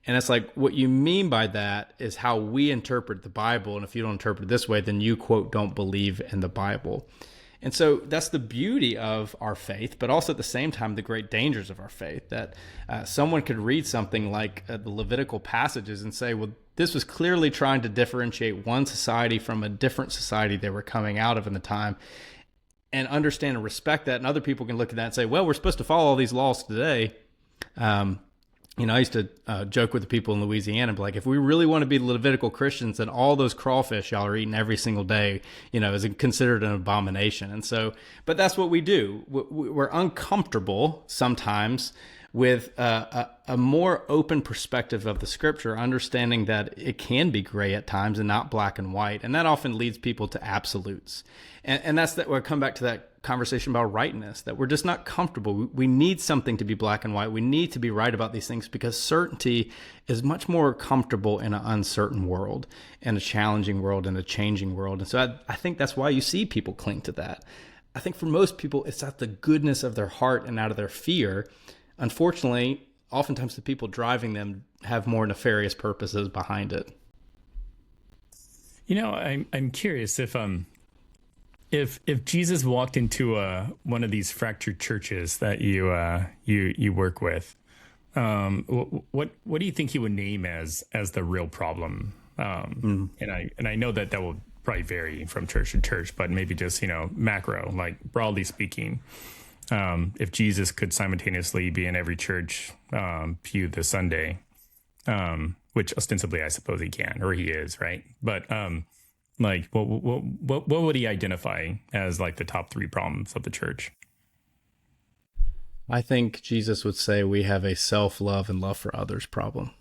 And it's like, what you mean by that is how we interpret the Bible. And if you don't interpret it this way, then you, quote, don't believe in the Bible. And so that's the beauty of our faith, but also at the same time, the great dangers of our faith, that someone could read something like the Levitical passages and say, well, this was clearly trying to differentiate one society from a different society they were coming out of in the time, and understand and respect that. And other people can look at that and say, well, we're supposed to follow all these laws today. And I used to joke with the people in Louisiana, like, if we really want to be Levitical Christians, then all those crawfish y'all are eating every single day, is considered an abomination. And so, but that's what we do. We're uncomfortable sometimes with a more open perspective of the scripture, understanding that it can be gray at times and not black and white. And that often leads people to absolutes. And that's that. We'll come back to that conversation about rightness, that we're just not comfortable. We need something to be black and white. We need to be right about these things, because certainty is much more comfortable in an uncertain world, and a challenging world, and a changing world. And so I think that's why you see people cling to that. I think for most people, it's out the goodness of their heart and out of their fear. Unfortunately, oftentimes the people driving them have more nefarious purposes behind it. I'm curious if Jesus walked into one of these fractured churches that you work with, what do you think he would name as the real problem? And I know that will probably vary from church to church, but maybe just macro, like broadly speaking, if Jesus could simultaneously be in every church pew this Sunday, which ostensibly I suppose he can, or he is, right? But like, what would he identify as like the top 3 problems of the church? I think Jesus would say we have a self-love and love for others problem.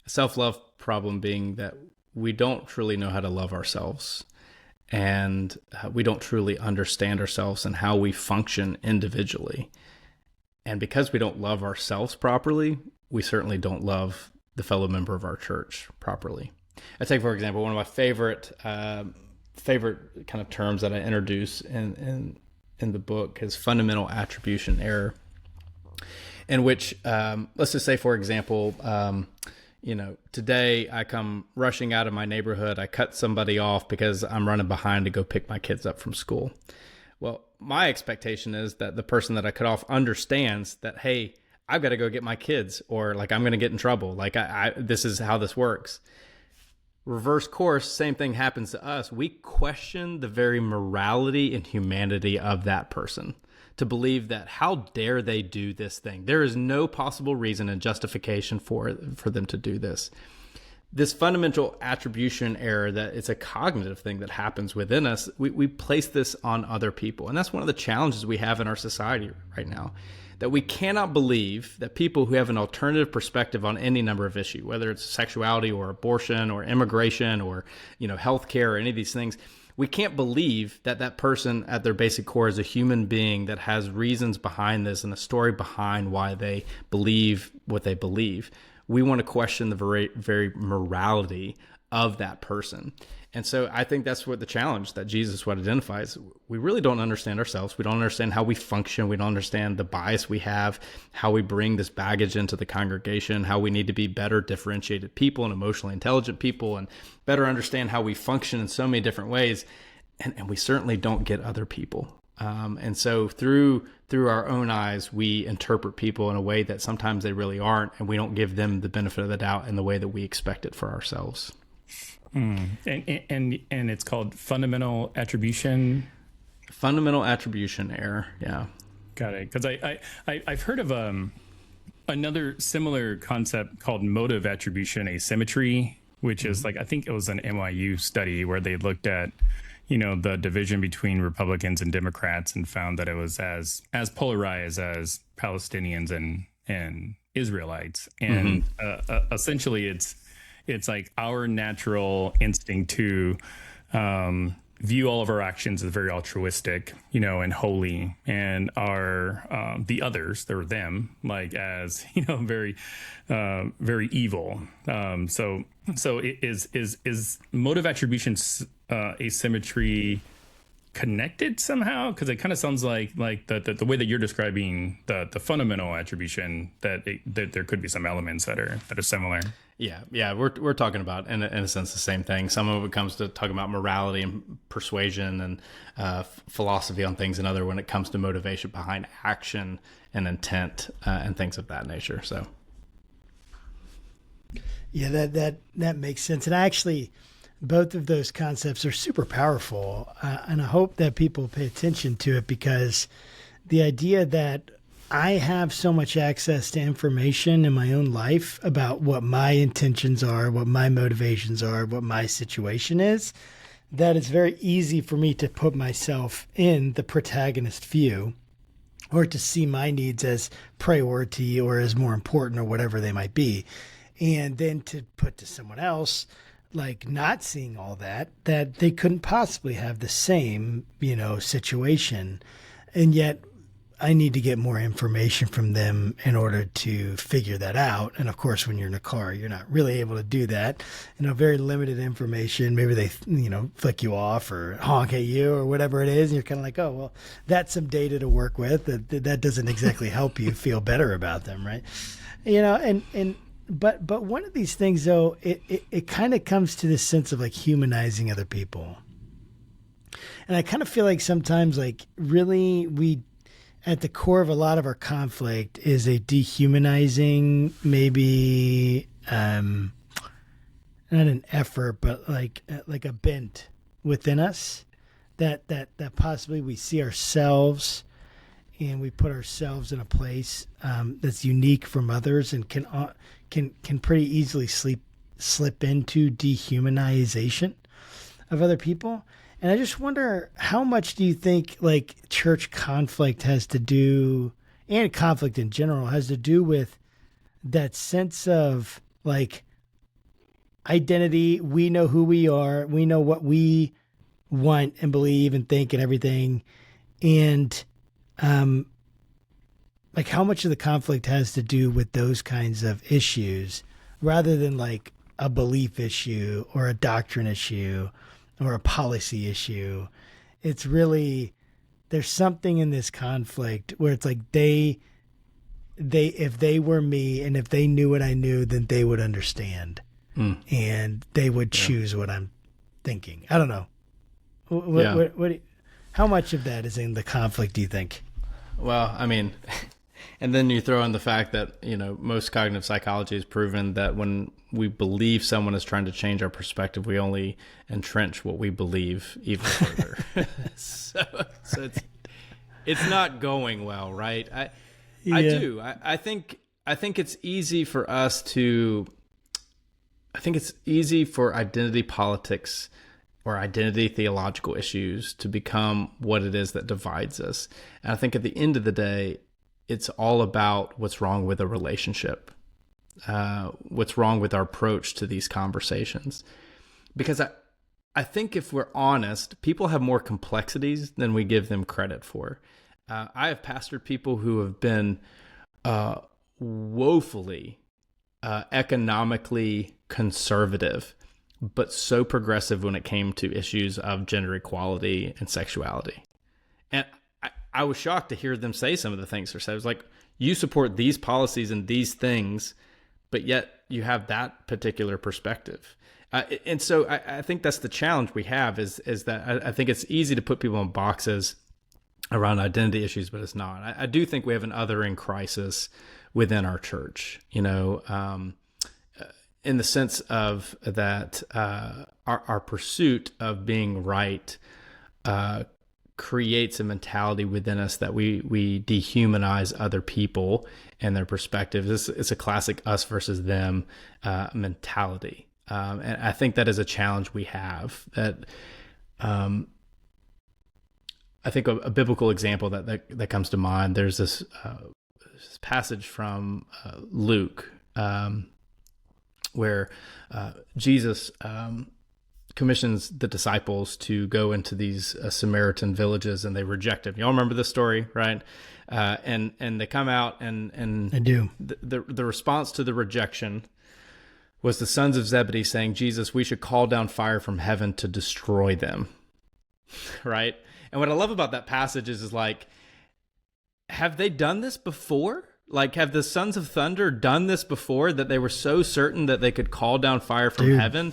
A self-love problem being that we don't truly know how to love ourselves, and we don't truly understand ourselves and how we function individually. And because we don't love ourselves properly, we certainly don't love the fellow member of our church properly. I take, for example, one of my favorite kind of terms that I introduce in the book is fundamental attribution error, in which, let's just say, for example, today I come rushing out of my neighborhood. I cut somebody off because I'm running behind to go pick my kids up from school. Well, my expectation is that the person that I cut off understands that, hey, I've got to go get my kids, or like I'm going to get in trouble. Like this is how this works. Reverse course, same thing happens to us. We question the very morality and humanity of that person, to believe that how dare they do this thing? There is no possible reason and justification for them to do this. This fundamental attribution error, that it's a cognitive thing that happens within us, we place this on other people. And that's one of the challenges we have in our society right now, that we cannot believe that people who have an alternative perspective on any number of issues, whether it's sexuality or abortion or immigration or healthcare or any of these things, we can't believe that that person at their basic core is a human being that has reasons behind this and a story behind why they believe what they believe. We want to question the very, very morality of that person. And so I think that's what the challenge that Jesus would identify is. We really don't understand ourselves. We don't understand how we function. We don't understand the bias we have, how we bring this baggage into the congregation, how we need to be better differentiated people and emotionally intelligent people, and better understand how we function in so many different ways. And we certainly don't get other people. And so through our own eyes, we interpret people in a way that sometimes they really aren't, and we don't give them the benefit of the doubt in the way that we expect it for ourselves. And it's called fundamental attribution. Fundamental attribution error. Yeah. Got it. Because I've heard of another similar concept called motive attribution asymmetry, which is like, I think it was an NYU study where they looked at the division between Republicans and Democrats and found that it was as polarized as Palestinians and Israelites. And essentially it's like our natural instinct to view all of our actions as very altruistic, and holy, and our the others, they're them, like as very very evil. So is motive attribution asymmetry connected somehow? Because it kind of sounds like the way that you're describing the fundamental attribution, that there could be some elements that are similar. Yeah, we're talking about in a sense the same thing. Some of it comes to talking about morality and persuasion and philosophy on things, and other when it comes to motivation behind action and intent and things of that nature. So yeah, that makes sense. And actually, both of those concepts are super powerful, and I hope that people pay attention to it, because the idea that I have so much access to information in my own life about what my intentions are, what my motivations are, what my situation is, that it's very easy for me to put myself in the protagonist view, or to see my needs as priority or as more important or whatever they might be. And then to put to someone else, like not seeing all that they couldn't possibly have the same, situation. And yet I need to get more information from them in order to figure that out. And of course, when you're in a car, you're not really able to do that. Very limited information. Maybe they, flick you off or honk at you or whatever it is. And you're kind of like, oh, well, that's some data to work with. That doesn't exactly help you feel better about them, right? But one of these things, though, it kind of comes to this sense of like humanizing other people. And I kind of feel like sometimes, like, really, we, at the core of a lot of our conflict is a dehumanizing, maybe not an effort, but like a bent within us that possibly we see ourselves and we put ourselves in a place that's unique from others and can pretty easily slip into dehumanization of other people. And I just wonder, how much do you think like church conflict has to do, and conflict in general has to do with that sense of like identity? We know who we are. We know what we want and believe and think and everything. And like how much of the conflict has to do with those kinds of issues rather than like a belief issue or a doctrine issue or a policy issue. It's really, there's something in this conflict where it's like they, if they were me and if they knew what I knew, then they would understand and they would choose what I'm thinking. I don't know. How much of that is in the conflict, do you think? Well, I mean, and then you throw in the fact that, most cognitive psychology has proven that when we believe someone is trying to change our perspective, we only entrench what we believe even further. so it's not going well, right? I do. I think it's easy for us to, I think it's easy for identity politics or identity theological issues to become what it is that divides us. And I think at the end of the day, it's all about what's wrong with a relationship, what's wrong with our approach to these conversations. Because I think if we're honest, people have more complexities than we give them credit for. I have pastored people who have been woefully economically conservative, but so progressive when it came to issues of gender equality and sexuality. And I was shocked to hear them say some of the things they said. It was like, you support these policies and these things, but yet you have that particular perspective. And so I think that's the challenge we have is that I think it's easy to put people in boxes around identity issues, but it's not. I do think we have an othering crisis within our church, in the sense of that our pursuit of being right creates a mentality within us that we dehumanize other people and their perspectives. It's a classic us versus them mentality. And I think that is a challenge we have. That I think a biblical example that comes to mind, there's this passage from Luke where Jesus commissions the disciples to go into these Samaritan villages, and they reject him. Y'all remember this story, right? And they come out, and I do. The response to the rejection was the sons of Zebedee saying, "Jesus, we should call down fire from heaven to destroy them." Right? And what I love about that passage is like, have they done this before? Like, have the sons of thunder done this before, that they were so certain that they could call down fire from heaven?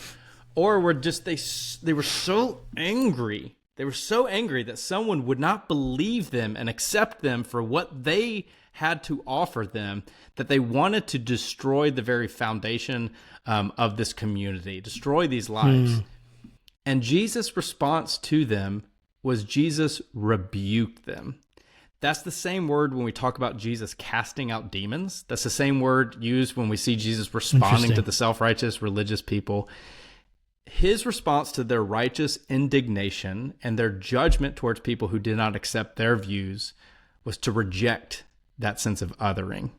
Or were just they were so angry. They were so angry that someone would not believe them and accept them for what they had to offer them, that they wanted to destroy the very foundation of this community, destroy these lives. And Jesus' response to them was Jesus rebuked them. That's the same word when we talk about Jesus casting out demons. That's the same word used when we see Jesus responding to the self-righteous religious people. His response to their righteous indignation and their judgment towards people who did not accept their views was to reject that sense of othering.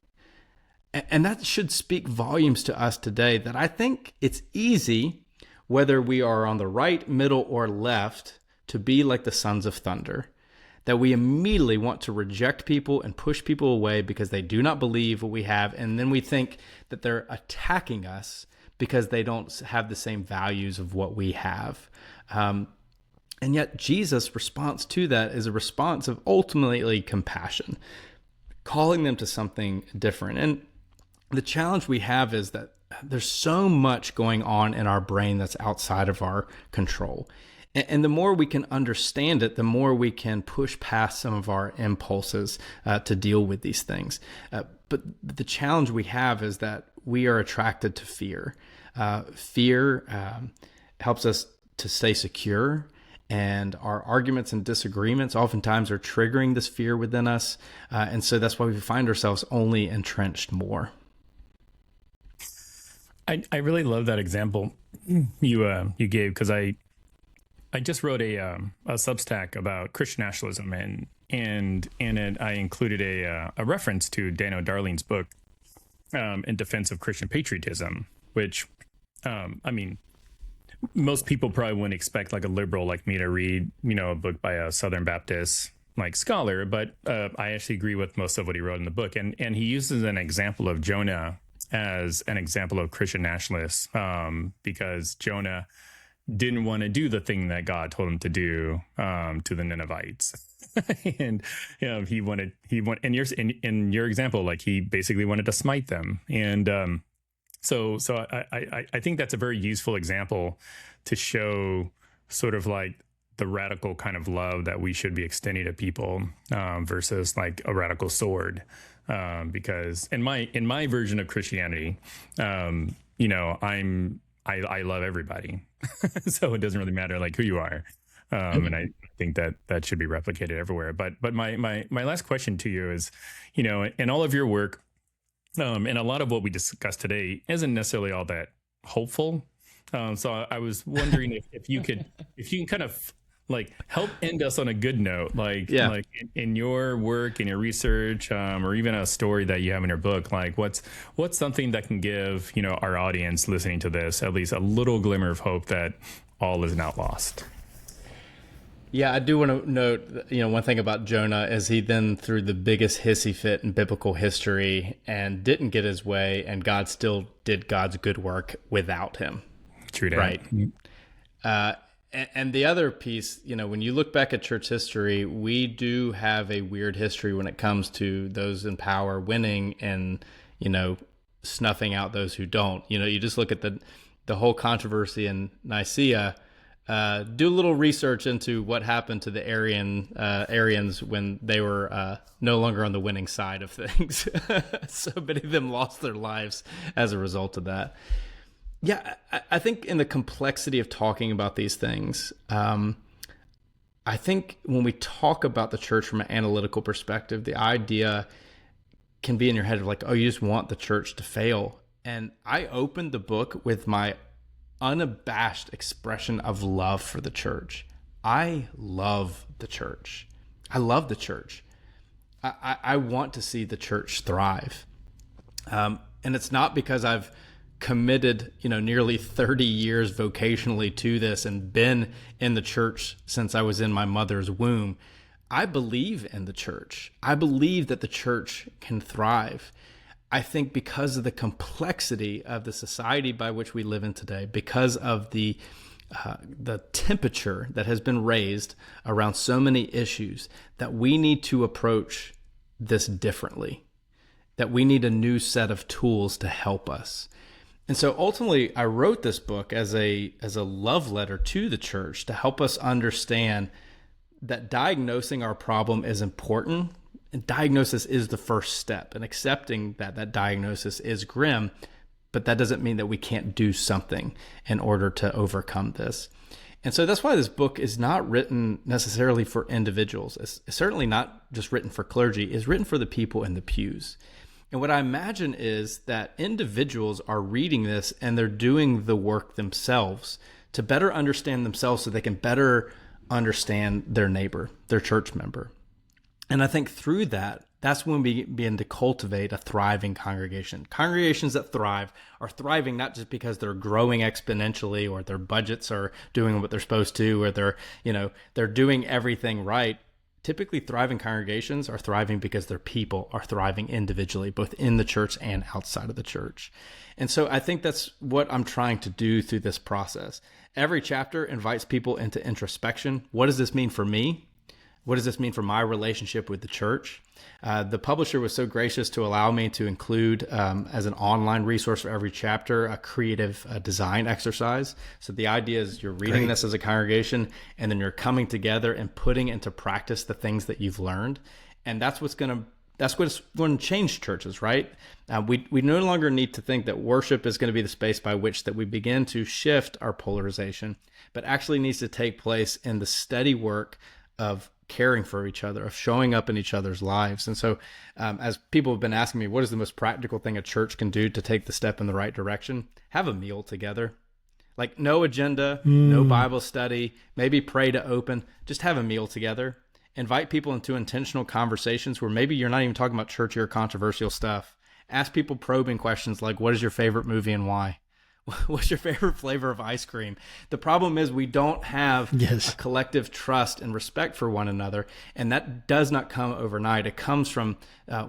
And that should speak volumes to us today, that I think it's easy, whether we are on the right, middle, or left, to be like the sons of thunder, that we immediately want to reject people and push people away because they do not believe what we have. And then we think that they're attacking us because they don't have the same values of what we have. And yet Jesus' response to that is a response of ultimately compassion, calling them to something different. And the challenge we have is that there's so much going on in our brain that's outside of our control. And the more we can understand it, the more we can push past some of our impulses to deal with these things. But the challenge we have is that we are attracted to fear. Fear helps us to stay secure, and our arguments and disagreements oftentimes are triggering this fear within us. And so that's why we find ourselves only entrenched more. I really love that example you gave, because I just wrote a Substack about Christian nationalism, and in it I included a reference to Dano Darling's book in defense of Christian patriotism, which I mean, most people probably wouldn't expect like a liberal like me to read, a book by a Southern Baptist like scholar, but I actually agree with most of what he wrote in the book, and he uses an example of Jonah as an example of Christian nationalists, because Jonah didn't want to do the thing that God told him to do to the Ninevites. And he wanted in your example, like he basically wanted to smite them. And so I think that's a very useful example to show sort of like the radical kind of love that we should be extending to people versus like a radical sword. Because in my version of Christianity, I love everybody. So it doesn't really matter like who you are. And I think that should be replicated everywhere. But my last question to you is, in all of your work, and a lot of what we discussed today isn't necessarily all that hopeful. So I was wondering if you can kind of like help end us on a good note, like in your work, in your research, or even a story that you have in your book, like what's something that can give, our audience listening to this at least a little glimmer of hope that all is not lost. Yeah, I do want to note, one thing about Jonah is he then threw the biggest hissy fit in biblical history and didn't get his way, and God still did God's good work without him. True that. Right. And the other piece, when you look back at church history, we do have a weird history when it comes to those in power winning and, snuffing out those who don't. You just look at the whole controversy in Nicaea. Do a little research into what happened to the Arians when they were no longer on the winning side of things. So many of them lost their lives as a result of that. Yeah, I think in the complexity of talking about these things, I think when we talk about the church from an analytical perspective, the idea can be in your head of like, oh, you just want the church to fail. And I opened the book with my unabashed expression of love for the church. I love the church. I love the church. I want to see the church thrive. And it's not because I've committed, nearly 30 years vocationally to this and been in the church since I was in my mother's womb. I believe in the church. I believe that the church can thrive. I think because of the complexity of the society by which we live in today, because of the temperature that has been raised around so many issues, that we need to approach this differently, that we need a new set of tools to help us. And so ultimately, I wrote this book as a love letter to the church to help us understand that diagnosing our problem is important. And diagnosis is the first step, and accepting that diagnosis is grim, but that doesn't mean that we can't do something in order to overcome this. And so that's why this book is not written necessarily for individuals. It's certainly not just written for clergy. It's written for the people in the pews. And what I imagine is that individuals are reading this and they're doing the work themselves to better understand themselves so they can better understand their neighbor, their church member. And I think through that, that's when we begin to cultivate a thriving congregation. Congregations that thrive are thriving not just because they're growing exponentially or their budgets are doing what they're supposed to, or they're doing everything right. Typically, thriving congregations are thriving because their people are thriving individually, both in the church and outside of the church. And so I think that's what I'm trying to do through this process. Every chapter invites people into introspection. What does this mean for me? What does this mean for my relationship with the church? The publisher was so gracious to allow me to include, as an online resource for every chapter, a creative design exercise. So the idea is you're reading this as a congregation, and then you're coming together and putting into practice the things that you've learned. And that's what's going to change churches, right? We no longer need to think that worship is going to be the space by which that we begin to shift our polarization, but actually needs to take place in the steady work of caring for each other, of showing up in each other's lives. And so as people have been asking me, what is the most practical thing a church can do to take the step in the right direction? Have a meal together. Like, no agenda, no Bible study, maybe pray to open, just have a meal together. Invite people into intentional conversations where maybe you're not even talking about churchy or controversial stuff. Ask people probing questions like, what is your favorite movie and why? What's your favorite flavor of ice cream? The problem is we don't have a collective trust and respect for one another. And that does not come overnight. It comes from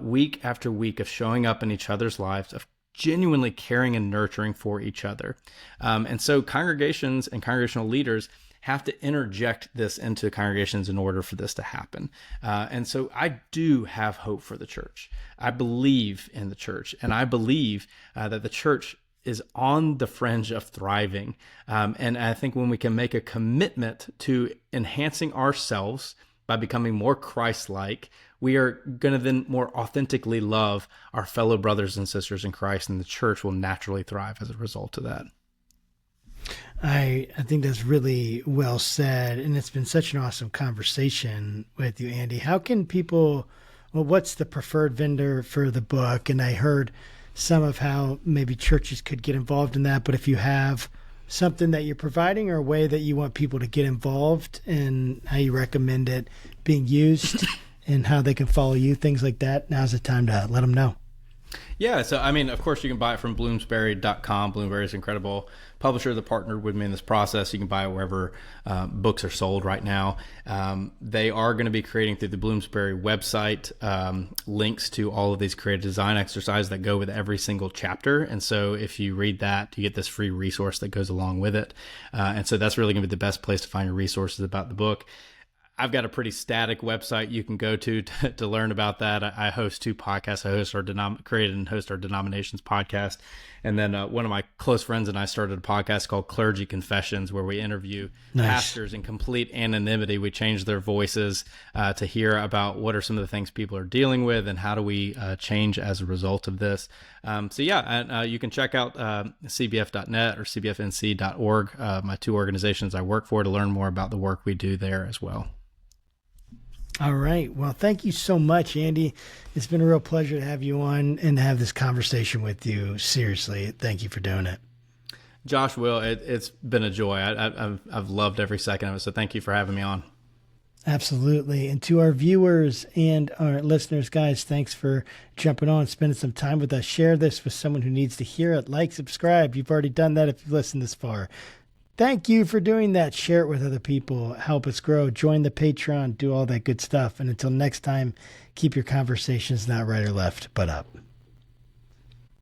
week after week of showing up in each other's lives, of genuinely caring and nurturing for each other. And so congregations and congregational leaders have to interject this into congregations in order for this to happen. And so I do have hope for the church. I believe in the church, and I believe that the church is on the fringe of thriving. And I think when we can make a commitment to enhancing ourselves by becoming more Christ-like, we are going to then more authentically love our fellow brothers and sisters in Christ, and the church will naturally thrive as a result of that. I think that's really well said, and it's been such an awesome conversation with you, Andy. How can people, what's the preferred vendor for the book? And I heard some of how maybe churches could get involved in that, but if you have something that you're providing or a way that you want people to get involved and how you recommend it being used and how they can follow you, things like that, now's the time to let them know. Yeah, so I mean, of course, you can buy it from Bloomsbury.com. Bloomsbury is an incredible publisher that partnered with me in this process. You can buy it wherever books are sold right now. They are going to be creating through the Bloomsbury website links to all of these creative design exercises that go with every single chapter. And so if you read that, you get this free resource that goes along with it. And so that's really going to be the best place to find your resources about the book. I've got a pretty static website you can go to learn about that. I host 2 podcasts. I created and host our Denominations podcast. And then one of my close friends and I started a podcast called Clergy Confessions, where we interview pastors in complete anonymity. We change their voices to hear about what are some of the things people are dealing with and how do we change as a result of this. You can check out cbf.net or cbfnc.org, my 2 organizations I work for, to learn more about the work we do there as well. All right. Well, thank you so much, Andy. It's been a real pleasure to have you on and to have this conversation with you. Seriously, thank you for doing it. Josh, Will, it's been a joy. I've loved every second of it. So thank you for having me on. Absolutely. And to our viewers and our listeners, guys, thanks for jumping on, spending some time with us. Share this with someone who needs to hear it. Like, subscribe. You've already done that if you've listened this far. Thank you for doing that. Share it with other people. Help us grow. Join the Patreon. Do all that good stuff. And until next time, keep your conversations not right or left, but up.